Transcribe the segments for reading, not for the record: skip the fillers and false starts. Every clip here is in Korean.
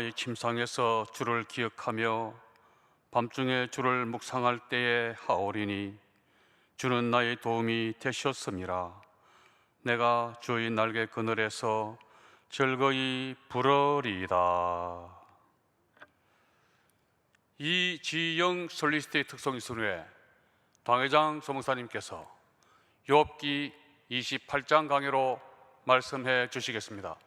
나의 침상에서 주를 기억하며 밤중에 주를 묵상할 때에 하오리니 주는 나의 도움이 되셨음이라. 내가 주의 날개 그늘에서 즐거이 부르리이다. 이지영 솔리스트의 특성이순회 당회장 소목사님께서 욥기 28장 강해로 말씀해 주시겠습니다.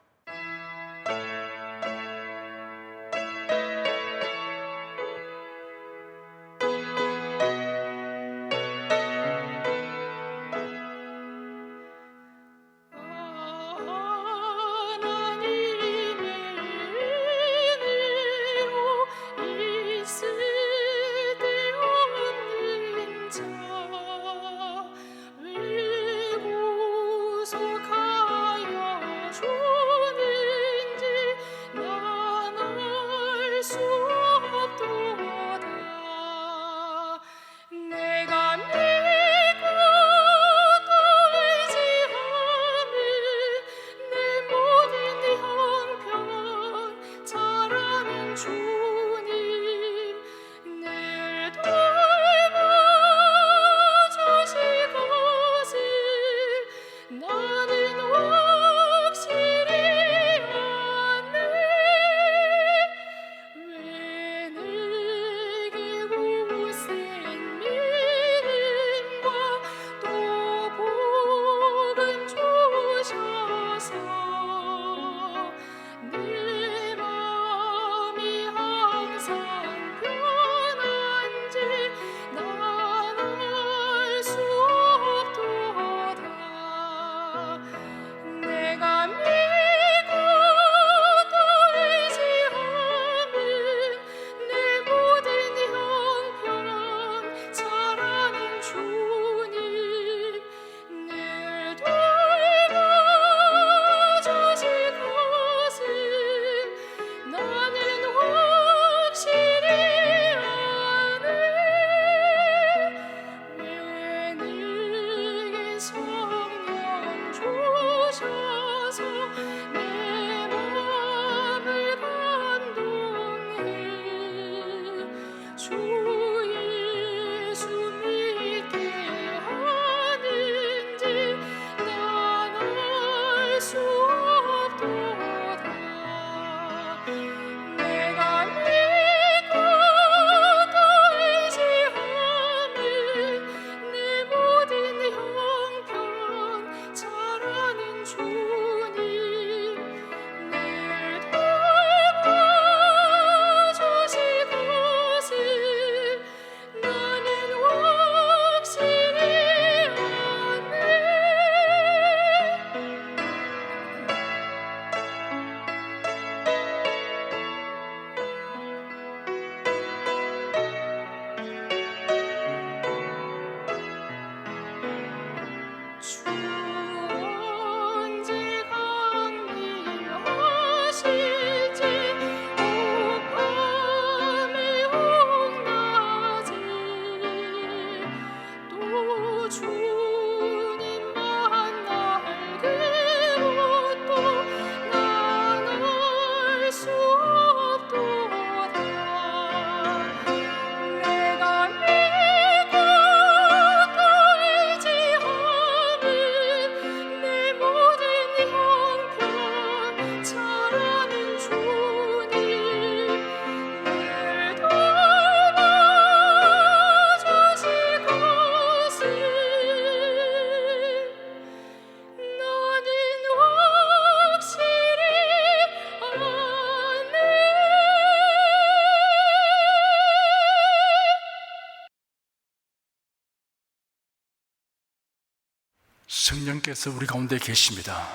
성령께서 우리 가운데 계십니다.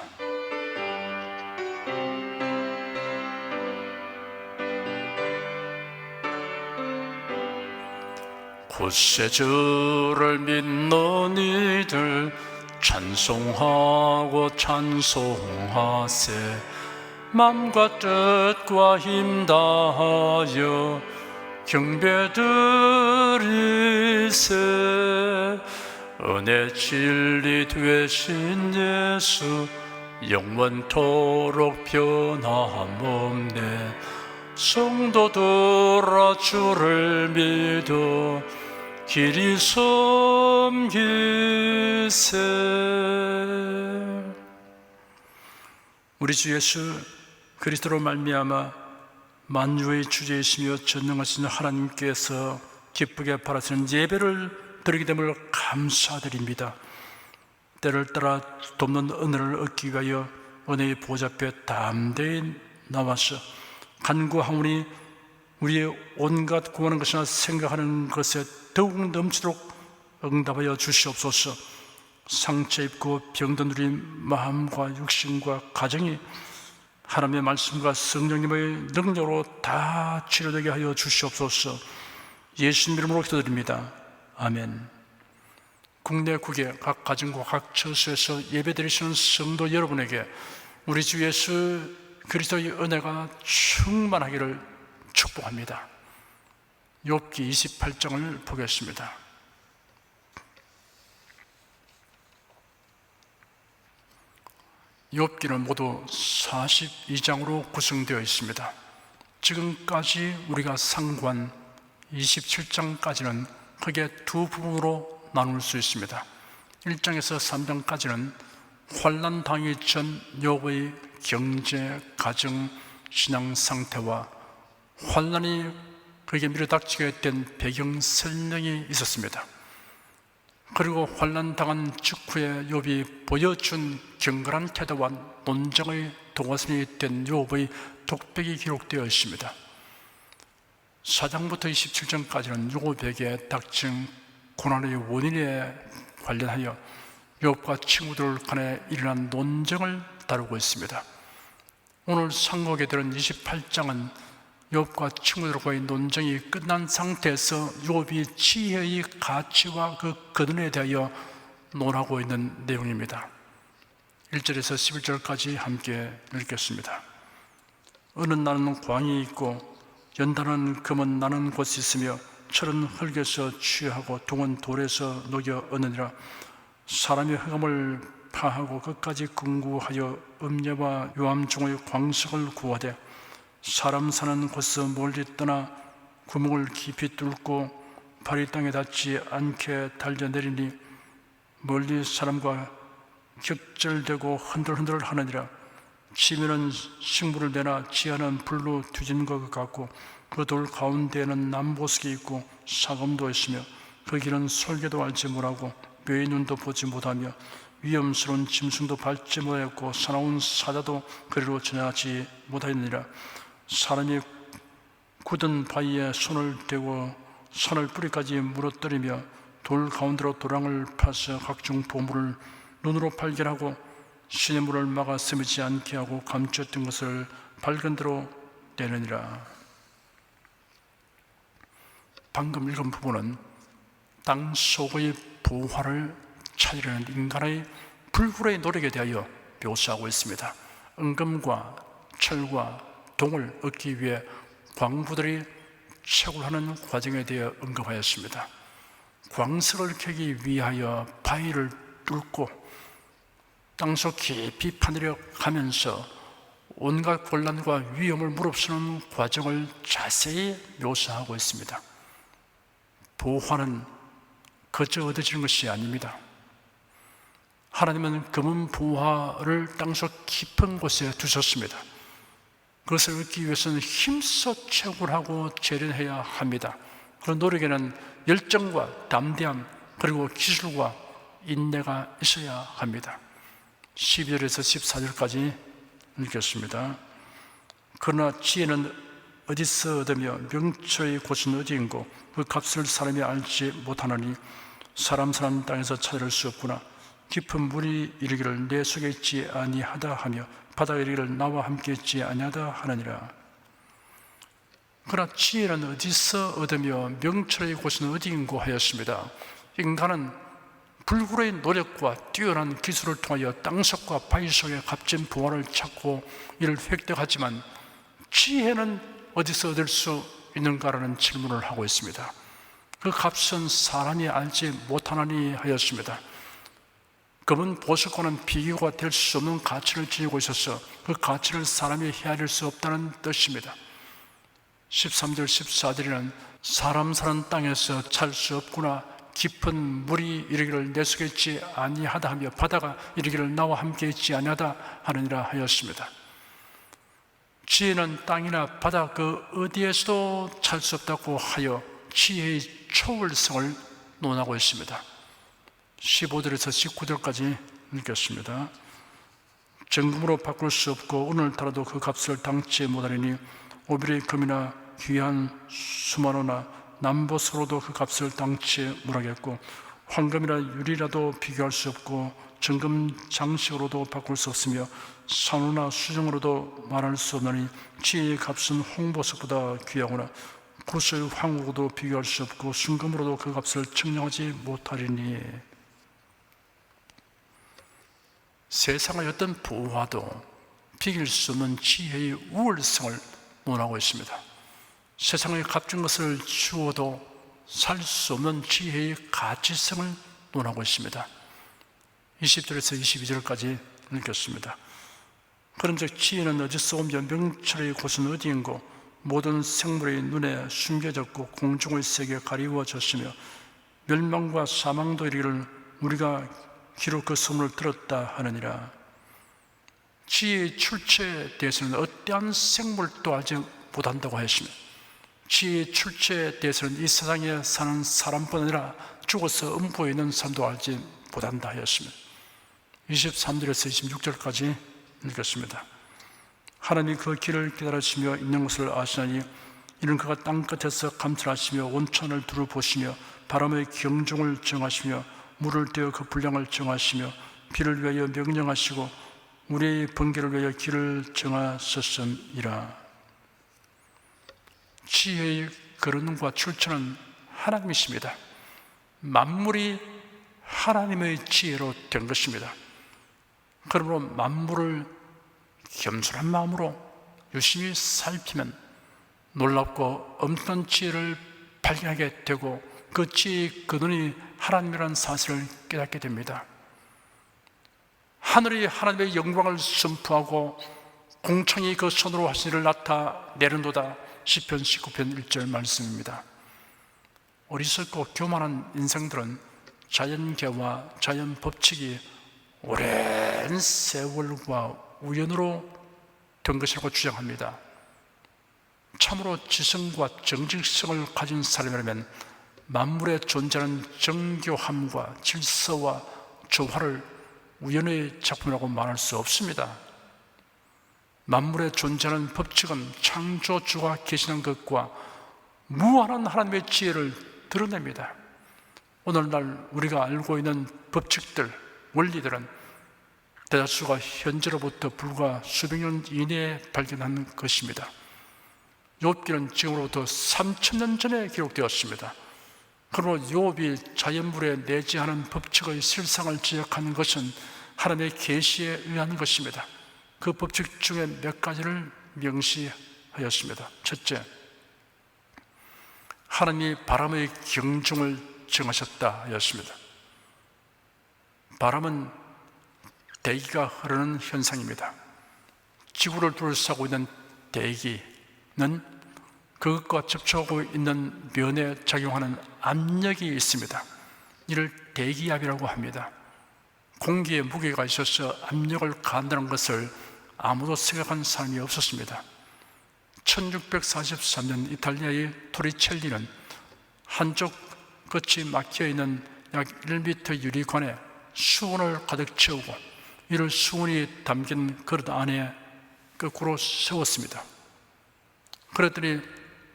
곧세 주를 믿는 이들 찬송하고 찬송하세. 맘과 뜻과 힘 다하여 경배드리세. 은혜 진리 되신 예수 영원토록 변함없네. 성도들아 주를 믿어 길이 섬기세. 우리 주 예수 그리스도로 말미암아 만유의 주제이시며 전능하신 하나님께서 기쁘게 바라시는 예배를 드리게 됨을 감사드립니다. 때를 따라 돕는 은혜를 얻기 위하여 은혜의 보좌 앞에 담대히 나와서 간구하오니 우리의 온갖 구하는 것이나 생각하는 것에 더욱 넘치도록 응답하여 주시옵소서. 상처 입고 병든 우리 마음과 육신과 가정이 하나님의 말씀과 성령님의 능력으로 다 치료되게 하여 주시옵소서. 예수님 이름으로 기도드립니다. 아멘. 국내 국외 각 가정과 각 처소에서 예배드리시는 성도 여러분에게 우리 주 예수 그리스도의 은혜가 충만하기를 축복합니다. 욥기 28장을 보겠습니다. 욥기는 모두 42장으로 구성되어 있습니다. 지금까지 우리가 상고한 27장까지는 크게 두 부분으로 나눌 수 있습니다. 1장에서 3장까지는 환난 당하기 전 욥의 경제, 가정, 신앙 상태와 환난이 그에게 밀어닥치게 된 배경 설명이 있었습니다. 그리고 환난 당한 직후에 욥이 보여준 경건한 태도와 논쟁의 동화선이 된 욥의 독백이 기록되어 있습니다. 4장부터 27장까지는 욥에게 닥친 고난의 원인에 관련하여 욥과 친구들 간에 일어난 논쟁을 다루고 있습니다. 오늘 상고하게 되는 28장은 욥과 친구들과의 논쟁이 끝난 상태에서 욥이 지혜의 가치와 그 근원에 대하여 논하고 있는 내용입니다. 1절에서 11절까지 함께 읽겠습니다. 은은 나는 광이 있고 연단은 금은 나는 곳이 있으며 철은 흙에서 취하고 동은 돌에서 녹여 얻느니라. 사람이 흑암을 파하고 끝까지 궁구하여 음녀와 유암종의 광석을 구하되 사람 사는 곳에서 멀리 떠나 구멍을 깊이 뚫고 발이 땅에 닿지 않게 달려내리니 멀리 사람과 격절되고 흔들흔들 하느니라. 지면은 식물을 내나 지하는 불로 뒤진 것 같고 그 돌 가운데에는 남보석이 있고 사검도 있으며 그 길은 설계도 알지 못하고 묘의 눈도 보지 못하며 위험스러운 짐승도 밟지 못하였고 사나운 사자도 그리로 지나지 못하였느니라. 사람이 굳은 바위에 손을 대고 산을 뿌리까지 물어뜨리며 돌 가운데로 도랑을 파서 각종 보물을 눈으로 발견하고 시냇물을 막아 스미지 않게 하고 감추었던 것을 밝은 대로 내느니라. 방금 읽은 부분은 땅 속의 부활을 찾으려는 인간의 불굴의 노력에 대하여 묘사하고 있습니다. 은금과 철과 동을 얻기 위해 광부들이 채굴하는 과정에 대해 언급하였습니다. 광석을 캐기 위하여 바위를 뚫고 땅속 깊이 파내려 가면서 온갖 곤란과 위험을 무릅쓰는 과정을 자세히 묘사하고 있습니다. 부활은 그저 얻어지는 것이 아닙니다. 하나님은 금은 부활을 땅속 깊은 곳에 두셨습니다. 그것을 얻기 위해서는 힘써 채굴하고 재련해야 합니다. 그런 노력에는 열정과 담대함 그리고 기술과 인내가 있어야 합니다. 12절에서 14절까지 읽겠습니다. 그러나 지혜는 어디서 얻으며 명철의 곳은 어디인고 그 값을 사람이 알지 못하나니 사람 사는 땅에서 찾을 수 없구나. 깊은 물이 이르기를 내 속에 있지 아니하다 하며 바다가 이르기를 나와 함께 있지 아니하다 하느니라. 그러나 지혜는 어디서 얻으며 명철의 곳은 어디인고 하였습니다. 인간은 불굴의 노력과 뛰어난 기술을 통하여 땅속과 바위 속의 값진 부활을 찾고 이를 획득하지만 지혜는 어디서 얻을 수 있는가라는 질문을 하고 있습니다. 그 값은 사람이 알지 못하나니 하였습니다. 금은 보석과는 비교가 될 수 없는 가치를 지니고 있어서 그 가치를 사람이 헤아릴 수 없다는 뜻입니다. 13절 14절에는 사람 사는 땅에서 잘 수 없구나, 깊은 물이 이르기를 내 속에 있지 아니하다 하며 바다가 이르기를 나와 함께 있지 아니하다 하느니라 하였습니다. 지혜는 땅이나 바다 그 어디에서도 잘 수 없다고 하여 지혜의 초월성을 논하고 있습니다. 15절에서 19절까지 읽겠습니다. 정금으로 바꿀 수 없고 오늘따라도 그 값을 당치 못하리니 오빌의 금이나 귀한 수만호나 남보석으로도 그 값을 당치 못하겠고 황금이나 유리라도 비교할 수 없고 정금 장식으로도 바꿀 수 없으며 산호나 수정으로도 말할 수 없나니 지혜의 값은 홍보석보다 귀하구나. 구슬 황후로도 비교할 수 없고 순금으로도 그 값을 측량하지 못하리니. 세상의 어떤 부와도 비길 수 없는 지혜의 우월성을 논하고 있습니다. 세상의 값진 것을 주어도 살 수 없는 지혜의 가치성을 논하고 있습니다. 20절에서 22절까지 읽겠습니다. 그런즉 지혜는 어디서 오며 명철의 곳은 어디인고 모든 생물의 눈에 숨겨졌고 공중의 세계에 가리워졌으며 멸망과 사망도 이르기를 우리가 기록 그 소문을 들었다 하느니라. 지혜의 출처에 대해서는 어떠한 생물도 알지 못한다고 하였으며 지혜의 출처에 대해서는 이 세상에 사는 사람뿐 아니라 죽어서 음부에 있는 사람도 알지 못한다 하였으며 23절에서 26절까지 읽겠습니다. 하나님이 그 길을 기다리시며 있는 것을 아시나니 이는 그가 땅끝에서 감찰하시며 온천을 두루 보시며 바람의 경중을 정하시며 물을 떼어 그 분량을 정하시며 비를 위하여 명령하시고 우리의 번개를 위하여 길을 정하셨음이라. 지혜의 근원과 출처는 하나님이십니다. 만물이 하나님의 지혜로 된 것입니다. 그러므로 만물을 겸손한 마음으로 유심히 살피면 놀랍고 엄청난 지혜를 발견하게 되고 그 지혜의 근원이 하나님이라는 사실을 깨닫게 됩니다. 하늘이 하나님의 영광을 선포하고 공창이 그 손으로 하신 일을 나타내는도다. 시편 19편 1절 말씀입니다. 어리석고 교만한 인생들은 자연계와 자연 법칙이 오랜 세월과 우연으로 된 것이라고 주장합니다. 참으로 지성과 정직성을 가진 사람이라면 만물에 존재하는 정교함과 질서와 조화를 우연의 작품이라고 말할 수 없습니다. 만물에 존재하는 법칙은 창조주가 계시는 것과 무한한 하나님의 지혜를 드러냅니다. 오늘날 우리가 알고 있는 법칙들, 원리들은 대다수가 현재로부터 불과 수백 년 이내에 발견한 것입니다. 욥기는 지금으로부터 3000년 전에 기록되었습니다. 그러므로 욥이 자연물에 내재하는 법칙의 실상을 지적하는 것은 하나님의 계시에 의한 것입니다. 그 법칙 중에 몇 가지를 명시하였습니다. 첫째, 하나님이 바람의 경중을 정하셨다 하였습니다. 바람은 대기가 흐르는 현상입니다. 지구를 둘러싸고 있는 대기는 그것과 접촉하고 있는 면에 작용하는 압력이 있습니다. 이를 대기압이라고 합니다. 공기에 무게가 있어서 압력을 가한다는 것을 아무도 생각한 사람이 없었습니다. 1643년 이탈리아의 토리첼리는 한쪽 끝이 막혀있는 약 1m 유리관에 수온을 가득 채우고 이를 수온이 담긴 그릇 안에 거꾸로 세웠습니다. 그랬더니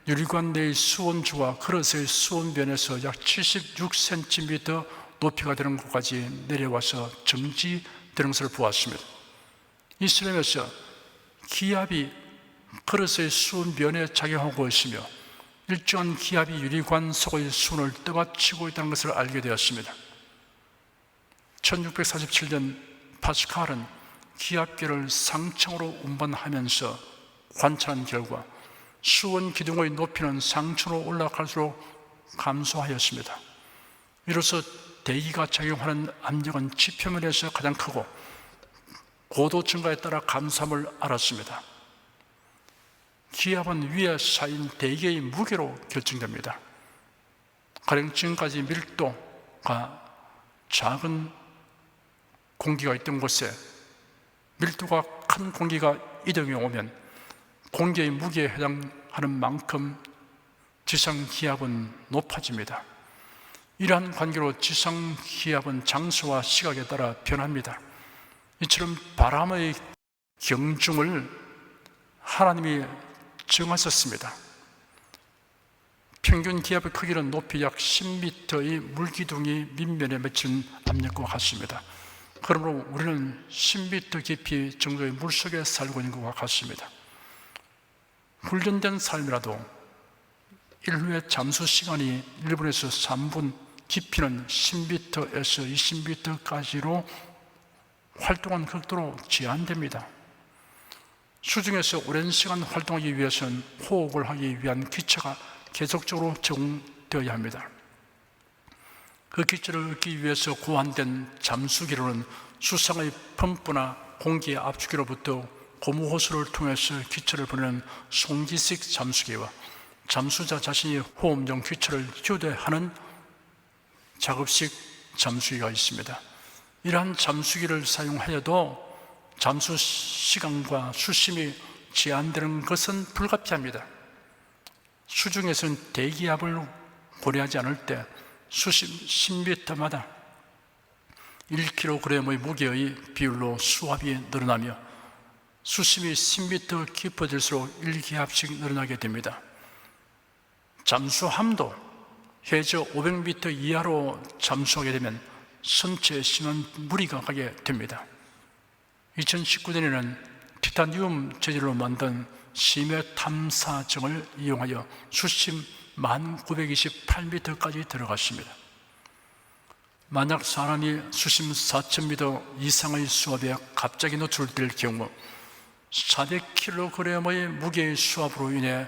유리관 내의 수온주와 그릇의 수온변에서 약 76cm 높이가 되는 곳까지 내려와서 정지되는 것을 보았습니다. 이 실험에서 기압이 그릇의 수온변에 작용하고 있으며 일정한 기압이 유리관 속의 수온을 떠받치고 있다는 것을 알게 되었습니다. 1647년 파스칼은 기압계를 상층으로 운반하면서 관찰한 결과 수온 기둥의 높이는 상층으로 올라갈수록 감소하였습니다. 이로써 대기가 작용하는 압력은 지표면에서 가장 크고 고도 증가에 따라 감소함을 알았습니다. 기압은 위에 쌓인 대기의 무게로 결정됩니다. 가령 지금까지 밀도가 작은 공기가 있던 곳에 밀도가 큰 공기가 이동해 오면 공기의 무게에 해당하는 만큼 지상 기압은 높아집니다. 이러한 관계로 지상 기압은 장소와 시각에 따라 변합니다. 이처럼 바람의 경중을 하나님이 정하셨습니다. 평균 기압의 크기는 높이 약 10m의 물기둥이 밑면에 맺힌 압력과 같습니다. 그러므로 우리는 10m 깊이 정도의 물속에 살고 있는 것과 같습니다. 훈련된 삶이라도 1회의 잠수 시간이 1분에서 3분, 깊이는 10m에서 20m까지로 활동한 극도로 제한됩니다. 수중에서 오랜 시간 활동하기 위해서는 호흡을 하기 위한 기체가 계속적으로 제공되어야 합니다. 그 기체를 얻기 위해서 고안된 잠수기로는 수상의 펌프나 공기의 압축기로부터 고무호스를 통해서 기체를 보내는 송기식 잠수기와 잠수자 자신이 호흡용 기체를 휴대하는 작업식 잠수기가 있습니다. 이러한 잠수기를 사용하여도 잠수 시간과 수심이 제한되는 것은 불가피합니다. 수중에서는 대기압을 고려하지 않을 때 수심 10m마다 1kg의 무게의 비율로 수압이 늘어나며 수심이 10m 깊어질수록 1기압씩 늘어나게 됩니다. 잠수함도 해저 500m 이하로 잠수하게 되면 선체에 심한 무리가 가게 됩니다. 2019년에는 티타늄 재질로 만든 심해 탐사정을 이용하여 수심 1928m까지 들어갔습니다. 만약 사람이 수심 4000m 이상의 수압에 갑자기 노출될 경우 400kg의 무게의 수압으로 인해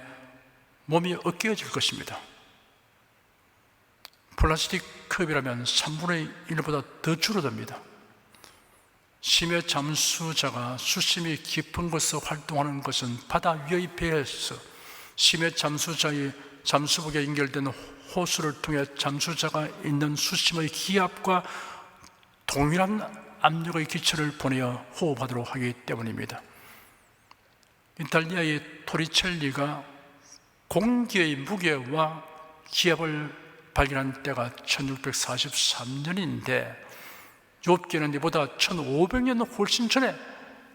몸이 으깨어질 것입니다. 플라스틱 컵이라면 3분의 1보다 더 줄어듭니다. 심해 잠수자가 수심이 깊은 곳에서 활동하는 것은 바다 위의 배에서 심해 잠수자의 잠수복에 연결된 호스를 통해 잠수자가 있는 수심의 기압과 동일한 압력의 기체를 보내어 호흡하도록 하기 때문입니다. 이탈리아의 토리첼리가 공기의 무게와 기압을 발견한 때가 1643년인데 욥기는 이보다 1500년 훨씬 전에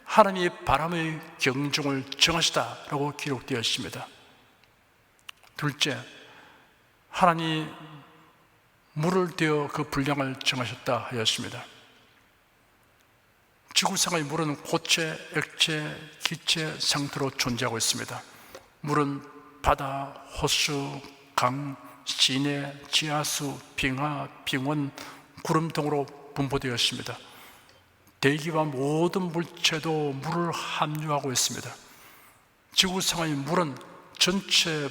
하나님이 바람의 경중을 정하시다라고 기록되어 있습니다. 둘째, 하나님이 물을 대어 그 분량을 정하셨다 하였습니다. 지구상의 물은 고체, 액체, 기체 상태로 존재하고 있습니다. 물은 바다, 호수, 강, 시내, 지하수, 빙하, 빙원, 구름 등으로 분포되어 있습니다. 대기와 모든 물체도 물을 함유하고 있습니다. 지구상의 물은 전체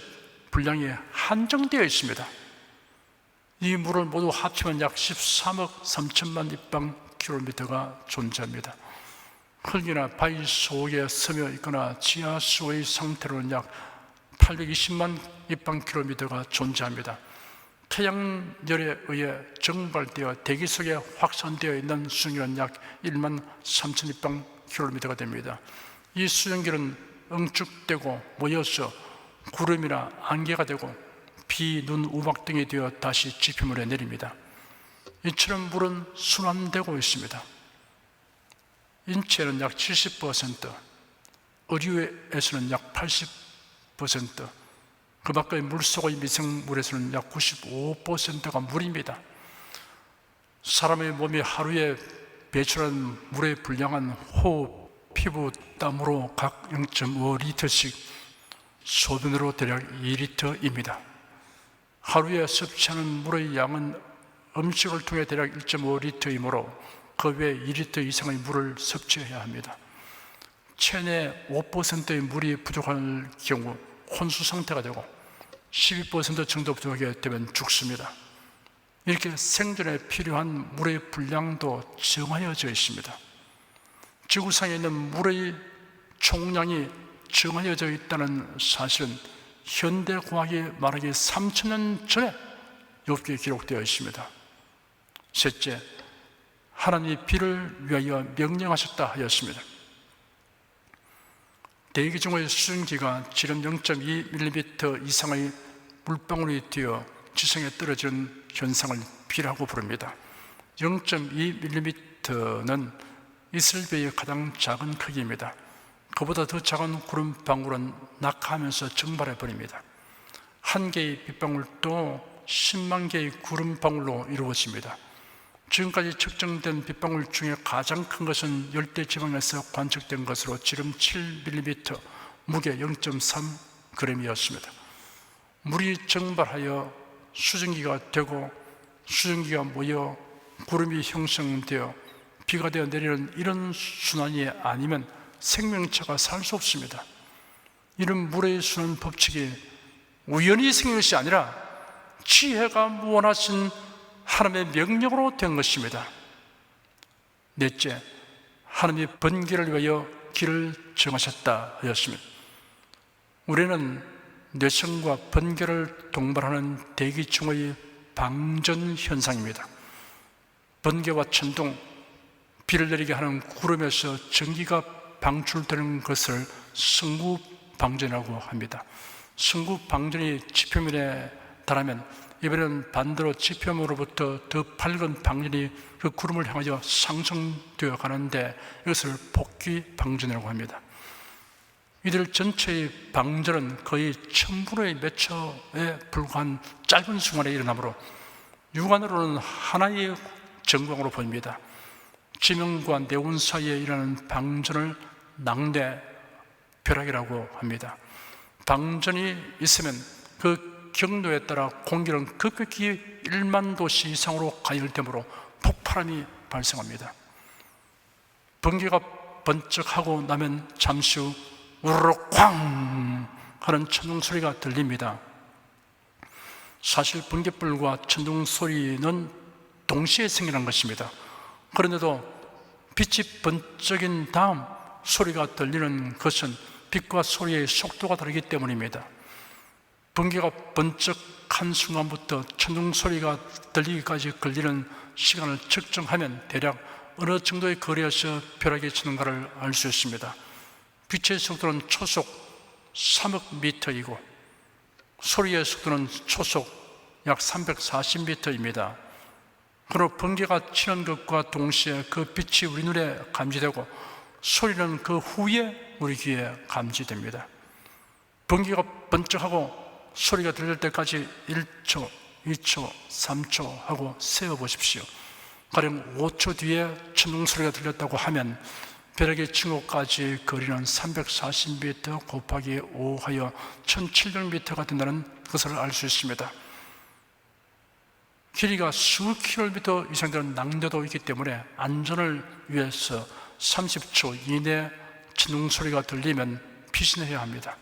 분량이 한정되어 있습니다. 이 물을 모두 합치면 약 13억 3천만 입방킬로미터가 존재합니다. 흙이나 바위 속에 스며 있거나 지하수의 상태로는 약 820만 입방킬로미터가 존재합니다. 태양열에 의해 증발되어 대기 속에 확산되어 있는 수증기는 약 1만 3천 입방킬로미터가 됩니다. 이 수증기는 응축되고 모여서 구름이나 안개가 되고 비, 눈, 우박 등이 되어 다시 지표면에 내립니다. 이처럼 물은 순환되고 있습니다. 인체는 약 70%, 의류에서는 약 80%, 그 밖의 물속의 미생물에서는 약 95%가 물입니다. 사람의 몸이 하루에 배출하는 물의 분량은 호흡, 피부, 땀으로 각 0.5리터씩, 소변으로 대략 2리터입니다. 하루에 섭취하는 물의 양은 음식을 통해 대략 1.5리터이므로 그 외 2리터 이상의 물을 섭취해야 합니다. 체내 5%의 물이 부족할 경우 혼수 상태가 되고 12% 정도 부족하게 되면 죽습니다. 이렇게 생존에 필요한 물의 분량도 정하여져 있습니다. 지구상에 있는 물의 총량이 정해져 있다는 사실은 현대과학이 말하기 3000년 전에 욥기에 기록되어 있습니다. 셋째, 하나님이 비를 위하여 명령하셨다 하였습니다. 대기 중의 수증기가 지름 0.2mm 이상의 물방울이 되어 지성에 떨어지는 현상을 비라고 부릅니다. 0.2mm는 이슬배의 가장 작은 크기입니다. 그보다 더 작은 구름방울은 낙하하면서 증발해 버립니다. 한 개의 빗방울도 10만 개의 구름방울로 이루어집니다. 지금까지 측정된 빗방울 중에 가장 큰 것은 열대지방에서 관측된 것으로 지름 7mm, 무게 0.3g이었습니다. 물이 증발하여 수증기가 되고 수증기가 모여 구름이 형성되어 비가 되어 내리는 이런 순환이 아니면 생명체가 살 수 없습니다. 이런 물의 순환 법칙이 우연히 생긴 것이 아니라 지혜가 무한하신 하나님의 명령으로 된 것입니다. 넷째, 하나님이 번개를 위하여 길을 정하셨다 하였습니다. 우리는 뇌성과 번개를 동반하는 대기중의 방전 현상입니다. 번개와 천둥, 비를 내리게 하는 구름에서 전기가 방출되는 것을 승구방전이라고 합니다. 승구방전이 지표면에 달하면 이번에는 반대로 지표면으로부터 더 밝은 방전이 그 구름을 향하여 상승되어 가는데 이것을 복귀방전이라고 합니다. 이들 전체의 방전은 거의 1000분의 몇 초에 불과한 짧은 순간에 일어나므로 육안으로는 하나의 전광으로 보입니다. 지명과 네온 사이에 일어나는 방전을 낙뢰 벼락이라고 합니다. 방전이 있으면 그 경로에 따라 공기는 급격히 1만 도씨 이상으로 가열되므로 폭발함이 발생합니다. 번개가 번쩍하고 나면 잠시 후 우르르 쾅 하는 천둥 소리가 들립니다. 사실 번개불과 천둥 소리는 동시에 생겨난 것입니다. 그런데도 빛이 번쩍인 다음 소리가 들리는 것은 빛과 소리의 속도가 다르기 때문입니다. 번개가 번쩍한 순간부터 천둥 소리가 들리기까지 걸리는 시간을 측정하면 대략 어느 정도의 거리에서 벼락이 치는가를 알 수 있습니다. 빛의 속도는 초속 3억 미터이고 소리의 속도는 초속 약 340미터입니다. 그러나 번개가 치는 것과 동시에 그 빛이 우리 눈에 감지되고 소리는 그 후에 우리 귀에 감지됩니다. 번개가 번쩍하고 소리가 들릴 때까지 1초, 2초, 3초 하고 세어보십시오. 가령 5초 뒤에 천둥 소리가 들렸다고 하면 벼락의 층호까지 거리는 340m 곱하기 5 하여 1700m가 된다는 것을 알 수 있습니다. 길이가 수 킬로미터 이상 되는 낙뢰도 있기 때문에 안전을 위해서 30초 이내 천둥 소리가 들리면 피신해야 합니다.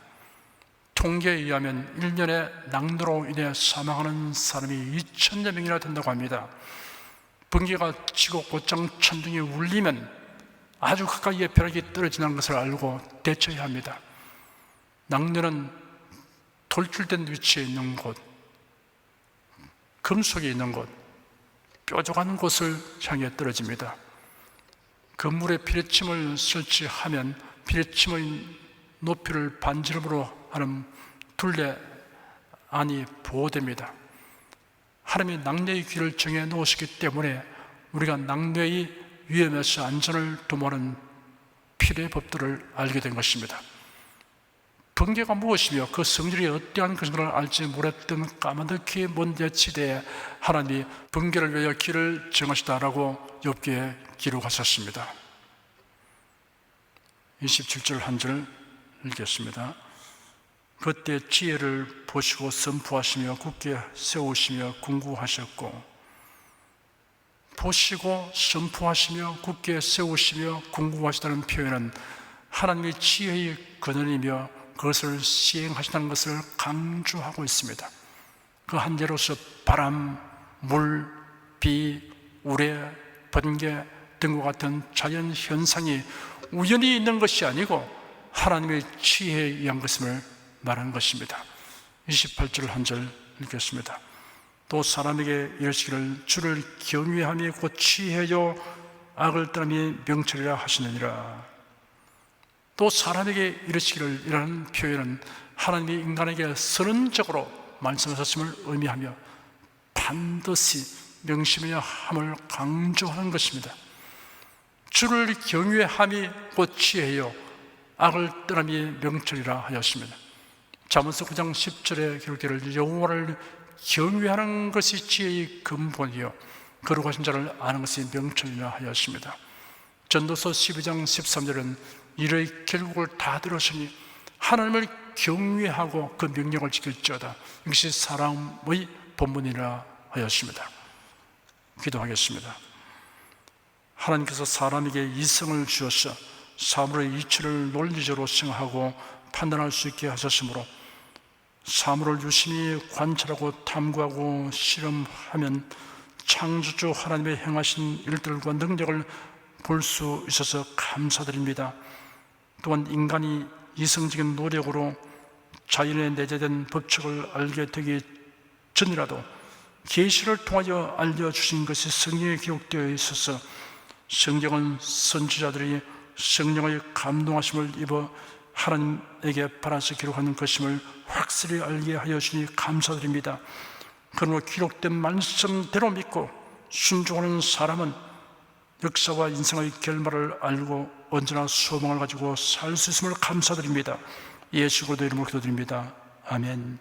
통계에 의하면 1년에 낙뢰로 인해 사망하는 사람이 2000여 명이나 된다고 합니다. 번개가 치고 곧장 천둥이 울리면 아주 가까이에 벼락이 떨어지는 것을 알고 대처해야 합니다. 낙뢰는 돌출된 위치에 있는 곳, 금속이 있는 곳, 뾰족한 곳을 향해 떨어집니다. 건물에 피뢰침을 설치하면 피뢰침의 높이를 반지름으로 하는 둘레 안이 보호됩니다. 하나님이 낙뢰의 길을 정해 놓으시기 때문에 우리가 낙뢰의 위험에서 안전을 도모하는 필요의 법들을 알게 된 것입니다. 번개가 무엇이며 그 성질이 어떠한 것인가를 알지 못했던 까마득히 먼 대치대에 하나님이 번개를 위하여 길을 정하시다라고 욥기에 기록하셨습니다. 27절 한 절 읽겠습니다. 그때 지혜를 보시고 선포하시며 굳게 세우시며 궁구하셨고, 보시고 선포하시며 굳게 세우시며 궁구하시다는 표현은 하나님의 지혜의 근원이며 그것을 시행하시다는 것을 강조하고 있습니다. 그 한 예로서 바람, 물, 비, 우레, 번개 등과 같은 자연 현상이 우연히 있는 것이 아니고 하나님의 지혜에 의한 것임을 말하는 것입니다. 28절 한 절 읽겠습니다. 또 사람에게 이르시기를 주를 경외함이 곧 지혜요 악을 떠남이 명철이라 하시느니라. 또 사람에게 이르시기를 이라는 표현은 하나님이 인간에게 선언적으로 말씀하셨음을 의미하며 반드시 명심해야 함을 강조하는 것입니다. 주를 경외함이 곧 지혜요 악을 떠남이 명철이라 하였습니다. 잠언서 9장 10절에 기록되기를 여호와를 경외하는 것이 지혜의 근본이요 거룩하신 자를 아는 것이 명철이라 하였습니다. 전도서 12장 13절은 이의 결국을 다 들었으니 하나님을 경외하고 그 명령을 지킬지어다. 이것이 사람의 본분이라 하였습니다. 기도하겠습니다. 하나님께서 사람에게 이성을 주셔서 사물의 이치를 논리적으로 생각하고 판단할 수 있게 하셨으므로 사물을 유심히 관찰하고 탐구하고 실험하면 창조주 하나님의 행하신 일들과 능력을 볼 수 있어서 감사드립니다. 또한 인간이 이성적인 노력으로 자연에 내재된 법칙을 알게 되기 전이라도 계시를 통하여 알려주신 것이 성경에 기록되어 있어서 성경은 선지자들이 성령의 감동하심을 입어 하나님에게 받아서 기록하는 것임을 확실히 알게 하여 주시니 감사드립니다. 그러므로 기록된 말씀대로 믿고 순종하는 사람은 역사와 인생의 결말을 알고 언제나 소망을 가지고 살 수 있음을 감사드립니다. 예수 그리스도의 이름으로 기도드립니다. 아멘.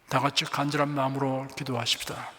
다 같이 간절한 마음으로 기도하십시다.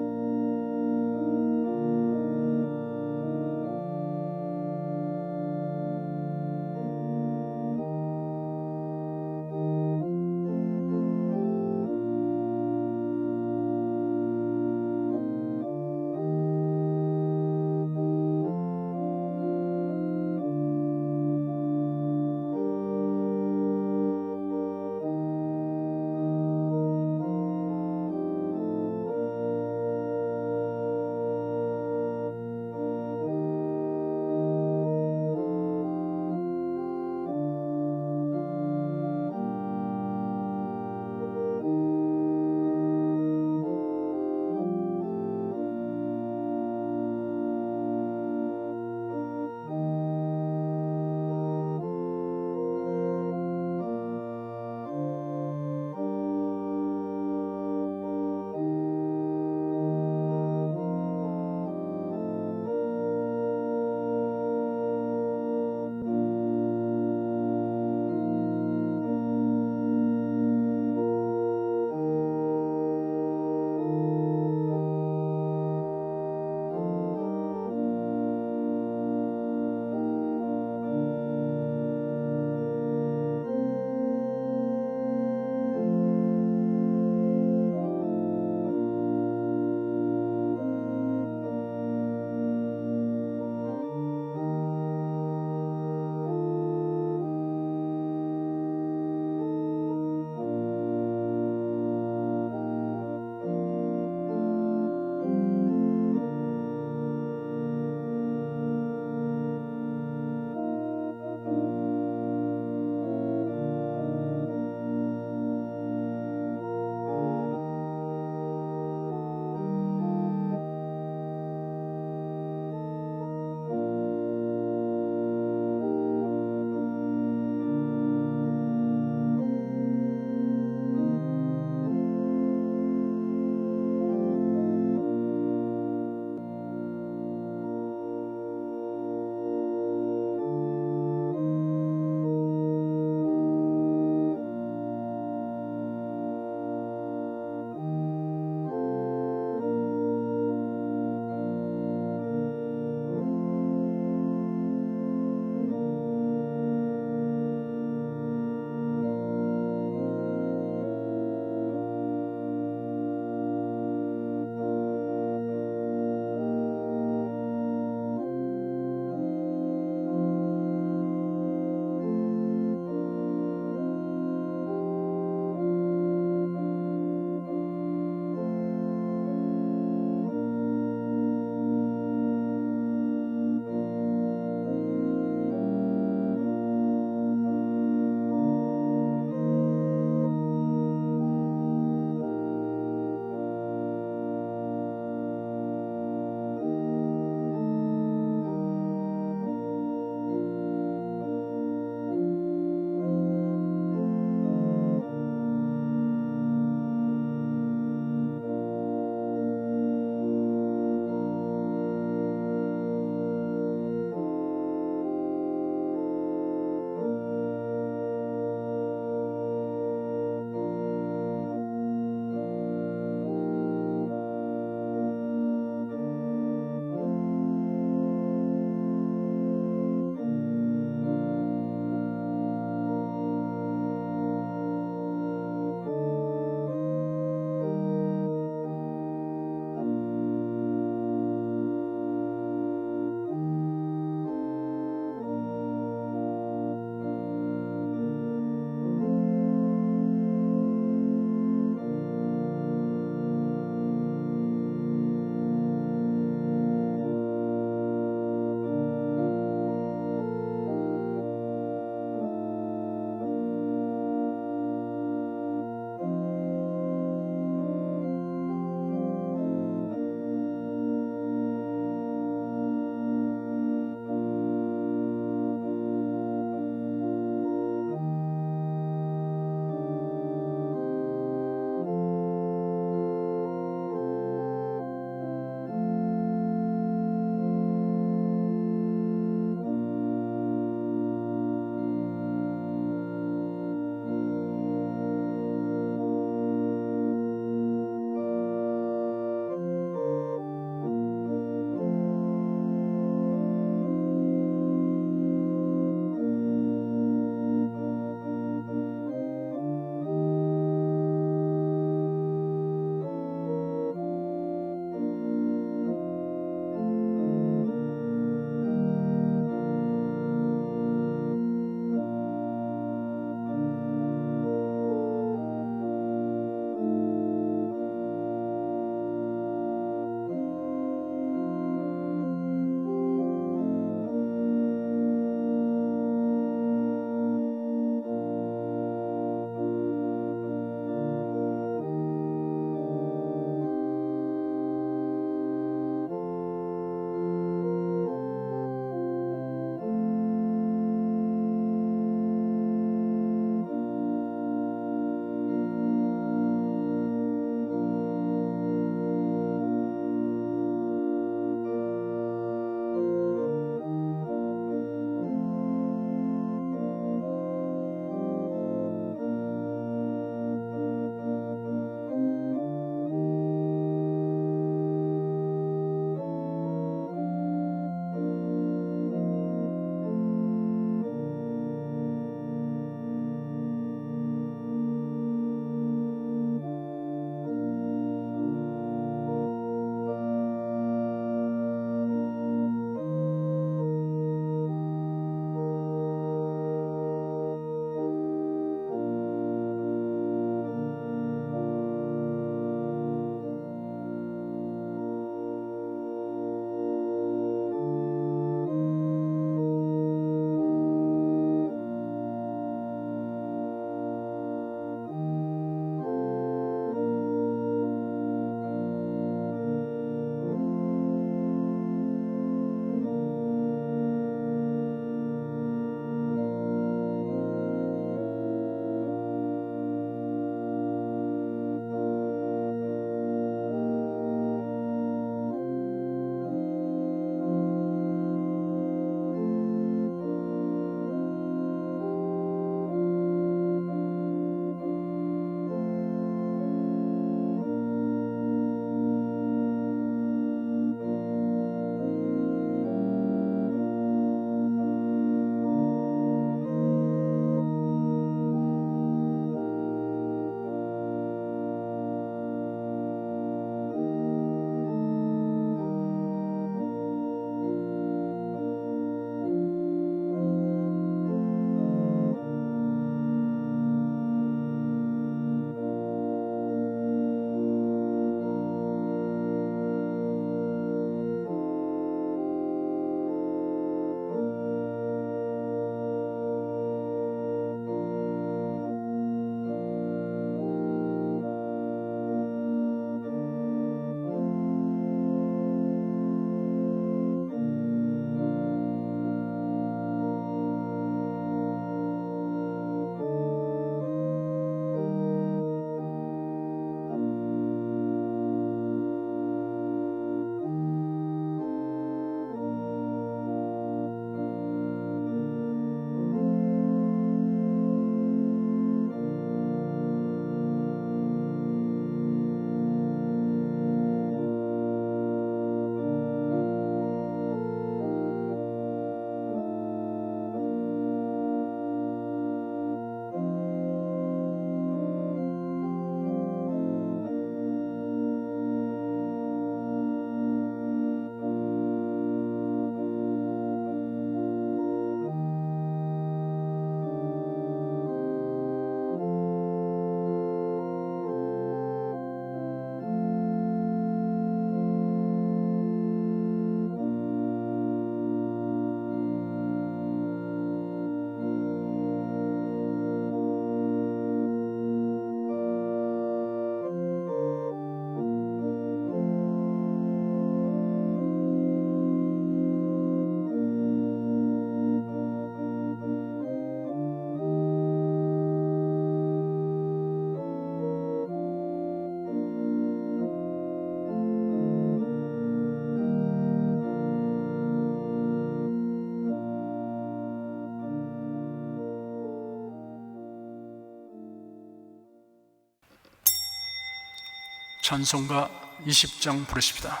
찬송가 20장 부르십니다.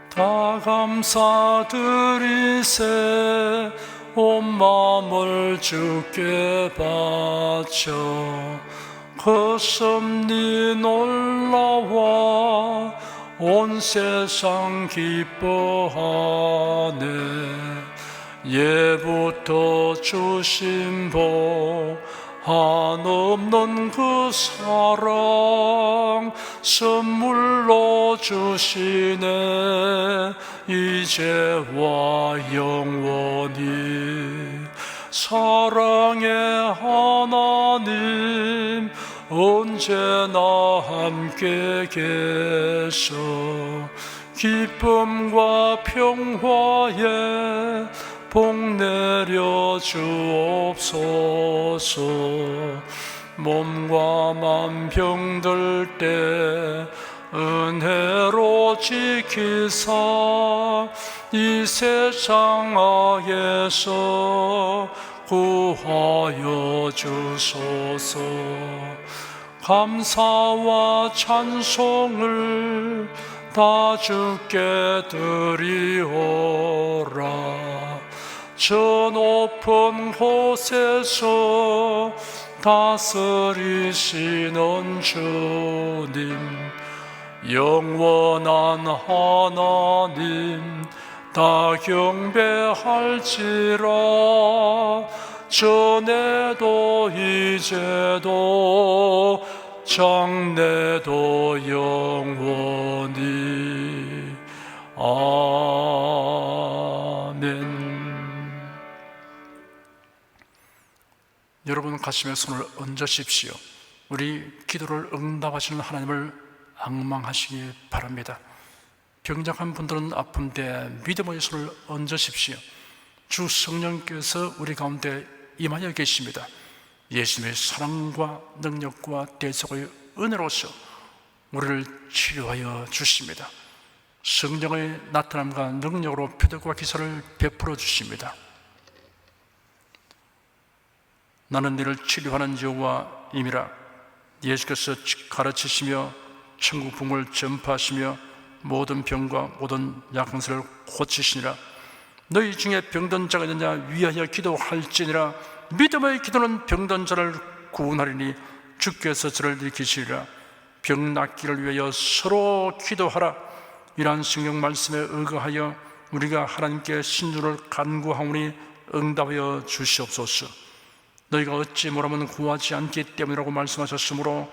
다 감사드리세 온 마음을 주께 바쳐 그 섭리 놀라와 온 세상 기뻐하네. 예부터 주신 복 한없는 그 사랑 선물로 주시네. 이제와 영원히 사랑의 하나님 언제나 함께 계셔 기쁨과 평화에 복 내려 주옵소서. 몸과 맘 병들 때 은혜로 지키사 이 세상 악에서 구하여 주소서. 감사와 찬송을 다 주께 드리오라. 저 높은 곳에서 다스리시는 주님 영원한 하나님 다 경배할지라. 전에도 이제도 장래도 영원히 아멘. 여러분 가슴에 손을 얹으십시오. 우리 기도를 응답하시는 하나님을 앙망하시기 바랍니다. 병장한 분들은 아픈데 믿음의 손을 얹으십시오. 주 성령께서 우리 가운데 임하여 계십니다. 예수님의 사랑과 능력과 대속의 은혜로서 우리를 치료하여 주십니다. 성령의 나타남과 능력으로 표적과 기사를 베풀어 주십니다. 나는 너를 치료하는 여호와임이라. 예수께서 가르치시며 천국 복음을 전파하시며 모든 병과 모든 약한사를 고치시니라. 너희 중에 병든 자가 있느냐 위하여 기도할지니라. 믿음의 기도는 병든 자를 구원하리니 주께서 저를 일으키시리라. 병 낫기를 위하여 서로 기도하라. 이러한 성경 말씀에 의거하여 우리가 하나님께 신주를 간구하오니 응답하여 주시옵소서. 너희가 어찌 뭐라면 구하지 않기 때문이라고 말씀하셨으므로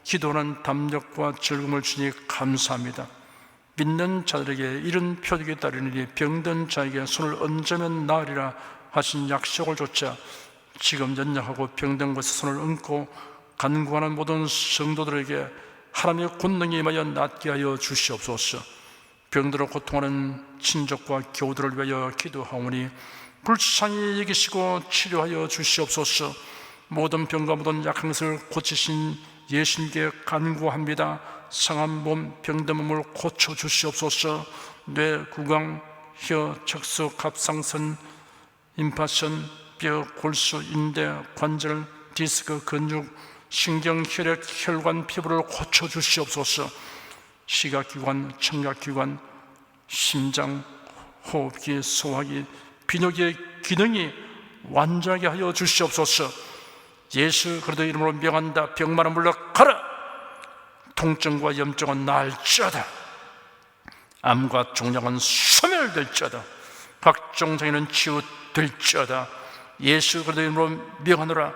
기도는 담력과 즐거움을 주니 감사합니다. 믿는 자들에게 이런 표적이 따르니 병든 자에게 손을 얹으면 나으리라 하신 약속을 좇아 지금 연약하고 병든 곳에 손을 얹고 간구하는 모든 성도들에게 하나님의 권능이 임하여 낫게 하여 주시옵소서. 병들어 고통하는 친족과 교우들을 위하여 기도하오니 불쌍히 여기시고 치료하여 주시옵소서. 모든 병과 모든 약한 것을 고치신 예수님께 간구합니다. 상한 몸, 병든 몸을 고쳐 주시옵소서. 뇌, 구강, 혀, 척수, 갑상선, 임파선, 뼈, 골수, 인대, 관절, 디스크, 근육, 신경, 혈액, 혈관, 피부를 고쳐 주시옵소서. 시각기관, 청각기관, 심장, 호흡기, 소화기, 비뇨기의 기능이 완전하게 하여 주시옵소서. 예수 그리스도 이름으로 명한다. 병만은 물러가라. 통증과 염증은 나을지어다. 암과 종양은 소멸될지어다. 각종 장애는 치유될지어다. 예수 그리스도 이름으로 명하노라.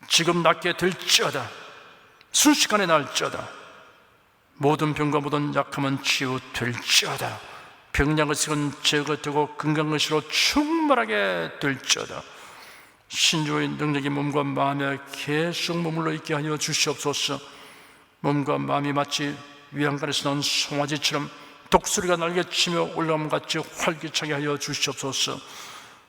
지금 낫게 될지어다. 순식간에 나을지어다. 모든 병과 모든 약함은 치유될지어다. 병약의식은 제거되고 건강의식으로 충만하게 될지어다. 신주의 능력이 몸과 마음에 계속 머물러 있게 하여 주시옵소서. 몸과 마음이 마치 위안간에서 나온 송아지처럼 독수리가 날개치며 올라감같이 활기차게 하여 주시옵소서.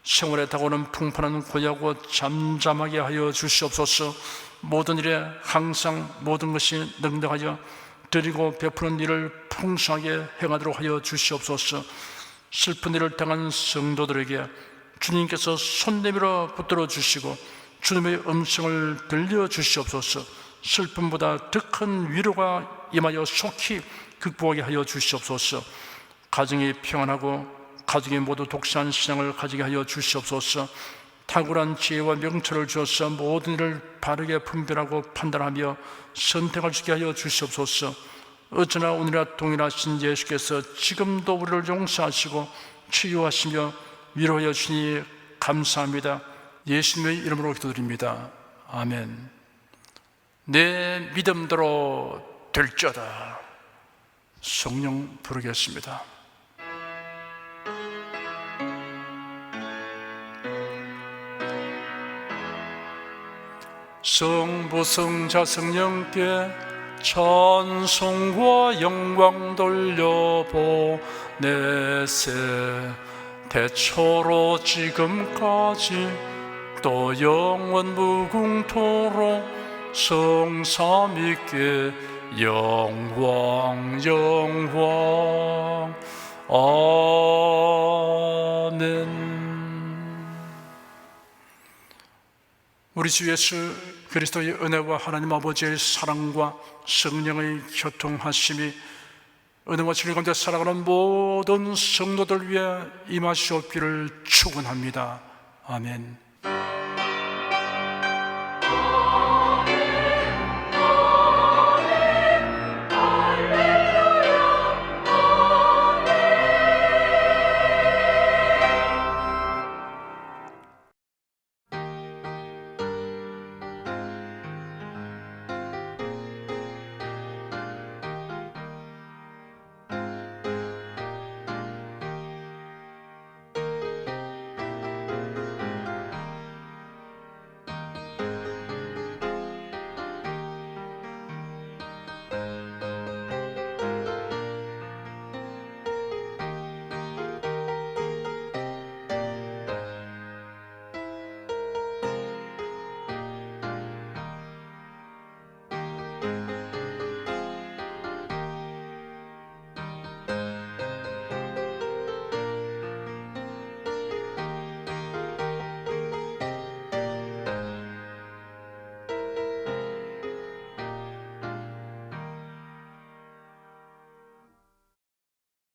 생활에 다가오는 풍파는 고요하고 잠잠하게 하여 주시옵소서. 모든 일에 항상 모든 것이 능력하여 드리고 베푸는 일을 풍성하게 행하도록 하여 주시옵소서. 슬픈 일을 당한 성도들에게 주님께서 손 내밀어 붙들어 주시고 주님의 음성을 들려 주시옵소서. 슬픔보다 더 큰 위로가 임하여 속히 극복하게 하여 주시옵소서. 가정이 평안하고 가족이 모두 독실한 신앙을 가지게 하여 주시옵소서. 탁월한 지혜와 명철을 주어서 모든 일을 바르게 분별하고 판단하며 선택할 수 있게 하여 주시옵소서. 어쩌나 오늘이라 동일하신 예수께서 지금도 우리를 용서하시고 치유하시며 위로하여 주시니 감사합니다. 예수님의 이름으로 기도드립니다. 아멘. 내 믿음대로 될지어다. 성령 부르겠습니다. 성부 성자 성령께 찬송과 영광 돌려보내세. 대초로 지금까지 또 영원 무궁토록 성삼위께 영광 영광. 아멘. 우리 주 예수 그리스도의 은혜와 하나님 아버지의 사랑과 성령의 교통하심이 은혜와 진리 가운데 살아가는 모든 성도들 위해 임하시옵기를 축원합니다. 아멘.